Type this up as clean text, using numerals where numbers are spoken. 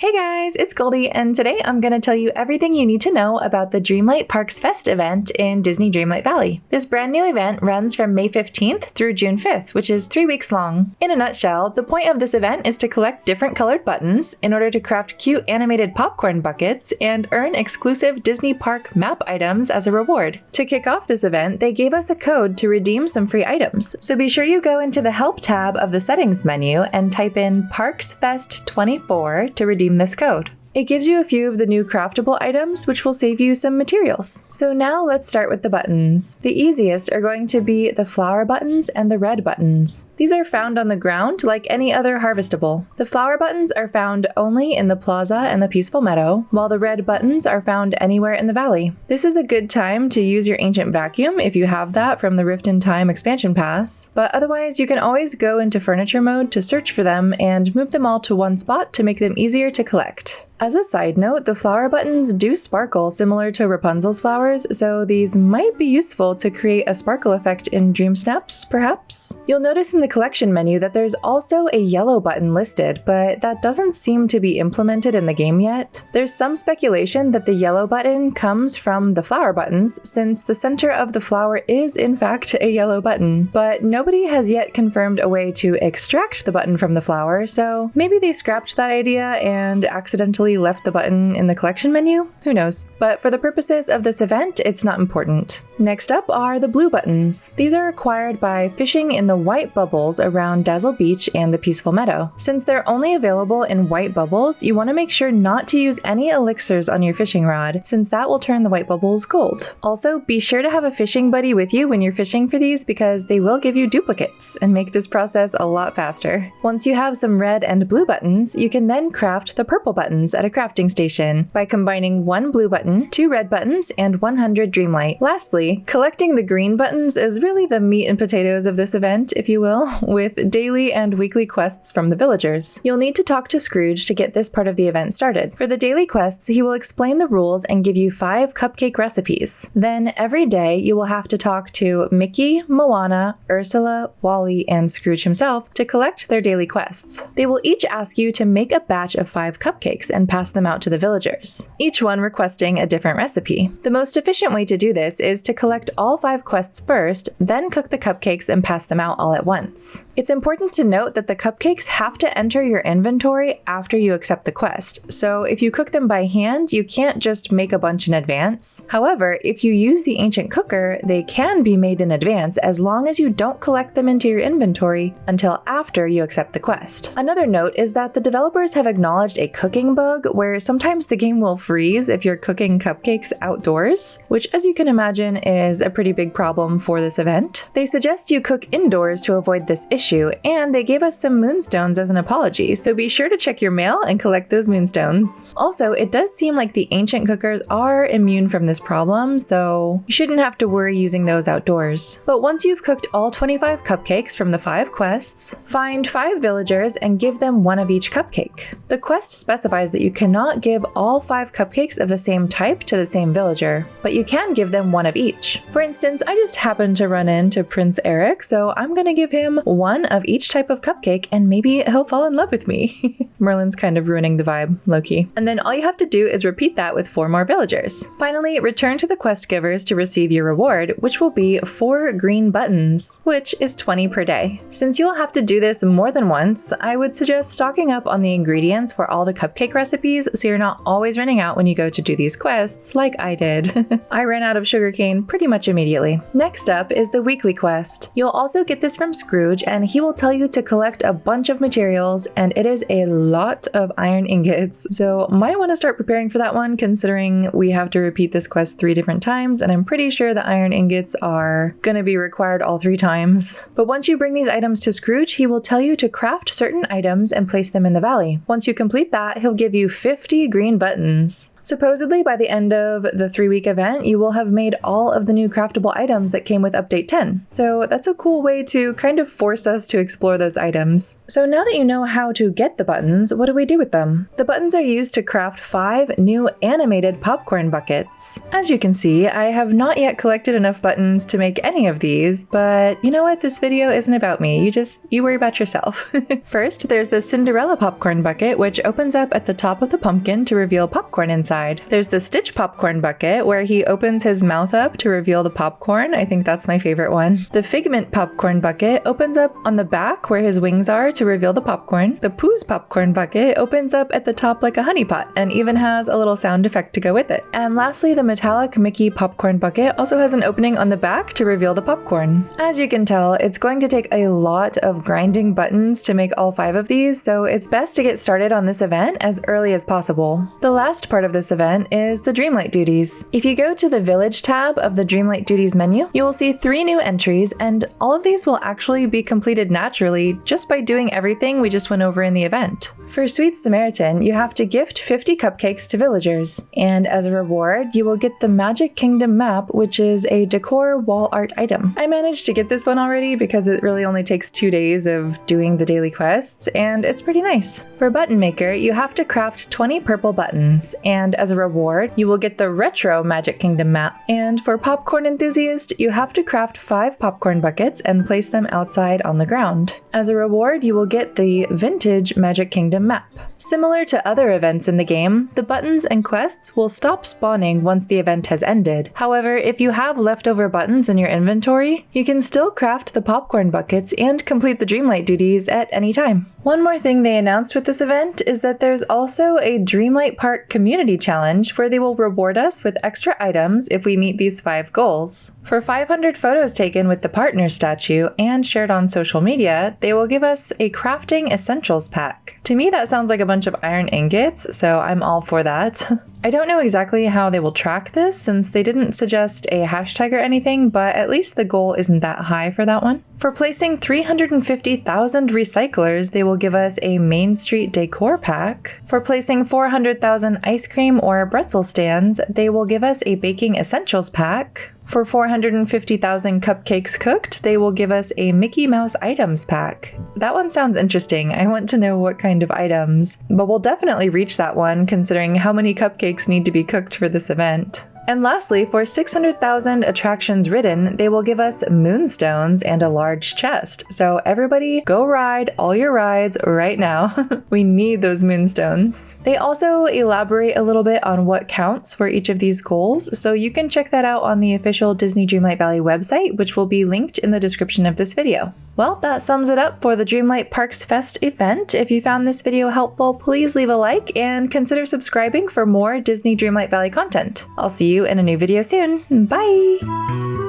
Hey guys, it's Goldie, and today I'm going to tell you everything you need to know about the Dreamlight Parks Fest event in Disney Dreamlight Valley. This brand new event runs from May 15th through June 5th, which is 3 weeks long. In a nutshell, the point of this event is to collect different colored buttons in order to craft cute animated popcorn buckets and earn exclusive Disney Park map items as a reward. To kick off this event, they gave us a code to redeem some free items, so be sure you go into the Help tab of the Settings menu and type in ParksFest24 to redeem this code. It gives you a few of the new craftable items, which will save you some materials. So now let's start with the buttons. The easiest are going to be the flower buttons and the red buttons. These are found on the ground like any other harvestable. The flower buttons are found only in the plaza and the peaceful meadow, while the red buttons are found anywhere in the valley. This is a good time to use your ancient vacuum if you have that from the Rift in Time expansion pass, but otherwise you can always go into furniture mode to search for them and move them all to one spot to make them easier to collect. As a side note, the flower buttons do sparkle similar to Rapunzel's flowers, so these might be useful to create a sparkle effect in Dream Snaps, perhaps? You'll notice in the collection menu that there's also a yellow button listed, but that doesn't seem to be implemented in the game yet. There's some speculation that the yellow button comes from the flower buttons, since the center of the flower is in fact a yellow button, but nobody has yet confirmed a way to extract the button from the flower, so maybe they scrapped that idea and accidentally left the button in the collection menu? Who knows? But for the purposes of this event, it's not important. Next up are the blue buttons. These are acquired by fishing in the white bubbles around Dazzle Beach and the Peaceful Meadow. Since they're only available in white bubbles, you want to make sure not to use any elixirs on your fishing rod, since that will turn the white bubbles gold. Also, be sure to have a fishing buddy with you when you're fishing for these because they will give you duplicates and make this process a lot faster. Once you have some red and blue buttons, you can then craft the purple buttons at a crafting station by combining 1 blue button, 2 red buttons, and 100 Dreamlight. Lastly, collecting the green buttons is really the meat and potatoes of this event, if you will, with daily and weekly quests from the villagers. You'll need to talk to Scrooge to get this part of the event started. For the daily quests, he will explain the rules and give you 5 cupcake recipes. Then every day, you will have to talk to Mickey, Moana, Ursula, Wally, and Scrooge himself to collect their daily quests. They will each ask you to make a batch of 5 cupcakes and pass them out to the villagers, each one requesting a different recipe. The most efficient way to do this is to collect all 5 quests first, then cook the cupcakes and pass them out all at once. It's important to note that the cupcakes have to enter your inventory after you accept the quest, so if you cook them by hand, you can't just make a bunch in advance. However, if you use the ancient cooker, they can be made in advance as long as you don't collect them into your inventory until after you accept the quest. Another note is that the developers have acknowledged a cooking bug where sometimes the game will freeze if you're cooking cupcakes outdoors, which as you can imagine is a pretty big problem for this event. They suggest you cook indoors to avoid this issue, and they gave us some moonstones as an apology, so be sure to check your mail and collect those moonstones. Also, it does seem like the ancient cookers are immune from this problem, so you shouldn't have to worry using those outdoors. But once you've cooked all 25 cupcakes from the 5 quests, find 5 villagers and give them 1 of each cupcake. The quest specifies that you cannot give all 5 cupcakes of the same type to the same villager, but you can give them 1 of each. For instance, I just happened to run into Prince Eric, so I'm gonna give him 1 of each type of cupcake and maybe he'll fall in love with me. Merlin's kind of ruining the vibe, low-key. And then all you have to do is repeat that with 4 more villagers. Finally, return to the quest givers to receive your reward, which will be 4 green buttons, which is 20 per day. Since you'll have to do this more than once, I would suggest stocking up on the ingredients for all the cupcake recipes so you're not always running out when you go to do these quests like I did. I ran out of sugarcane pretty much immediately. Next up is the weekly quest. You'll also get this from Scrooge and he will tell you to collect a bunch of materials, and it is a lot of iron ingots, so might want to start preparing for that one considering we have to repeat this quest 3 different times, and I'm pretty sure the iron ingots are gonna be required all 3 times. But once you bring these items to Scrooge, he will tell you to craft certain items and place them in the valley. Once you complete that, he'll give you 50 green buttons. Supposedly, by the end of the 3-week event, you will have made all of the new craftable items that came with Update 10. So that's a cool way to kind of force us to explore those items. So now that you know how to get the buttons, what do we do with them? The buttons are used to craft 5 new animated popcorn buckets. As you can see, I have not yet collected enough buttons to make any of these, but you know what? This video isn't about me. You worry about yourself. First, there's the Cinderella popcorn bucket, which opens up at the top of the pumpkin to reveal popcorn inside. There's the Stitch popcorn bucket, where he opens his mouth up to reveal the popcorn. I think that's my favorite one. The Figment popcorn bucket opens up on the back where his wings are to reveal the popcorn. The Pooh's popcorn bucket opens up at the top like a honey pot and even has a little sound effect to go with it. And lastly, the metallic Mickey popcorn bucket also has an opening on the back to reveal the popcorn. As you can tell, it's going to take a lot of grinding buttons to make all 5 of these, so it's best to get started on this event as early as possible. The last part of this event is the Dreamlight duties. If you go to the Village tab of the Dreamlight duties menu, you will see 3 new entries, and all of these will actually be completed naturally just by doing everything we just went over in the event. For Sweet Samaritan, you have to gift 50 cupcakes to villagers, and as a reward, you will get the Magic Kingdom map, which is a decor wall art item. I managed to get this one already because it really only takes 2 days of doing the daily quests, and it's pretty nice. For Button Maker, you have to craft 20 purple buttons, and as a reward, you will get the retro Magic Kingdom map. And for Popcorn Enthusiast, you have to craft 5 popcorn buckets and place them outside on the ground. As a reward, you will get the vintage Magic Kingdom map. Similar to other events in the game, the buttons and quests will stop spawning once the event has ended. However, if you have leftover buttons in your inventory, you can still craft the popcorn buckets and complete the Dreamlight duties at any time. One more thing they announced with this event is that there's also a Dreamlight Park Community Challenge where they will reward us with extra items if we meet these 5 goals. For 500 photos taken with the partner statue and shared on social media, they will give us a Crafting Essentials pack. To me, that sounds like a bunch of iron ingots, so I'm all for that. I don't know exactly how they will track this since they didn't suggest a hashtag or anything, but at least the goal isn't that high for that one. For placing 350,000 recyclers, they will give us a Main Street decor pack. For placing 400,000 ice cream or pretzel stands, they will give us a Baking Essentials pack. For 450,000 cupcakes cooked, they will give us a Mickey Mouse items pack. That one sounds interesting. I want to know what kind of items, but we'll definitely reach that one considering how many cupcakes need to be cooked for this event. And lastly, for 600,000 attractions ridden, they will give us moonstones and a large chest. So everybody go ride all your rides right now. We need those moonstones. They also elaborate a little bit on what counts for each of these goals, so you can check that out on the official Disney Dreamlight Valley website, which will be linked in the description of this video. Well, that sums it up for the Dreamlight Parks Fest event. If you found this video helpful, please leave a like and consider subscribing for more Disney Dreamlight Valley content. I'll see you in a new video soon. Bye!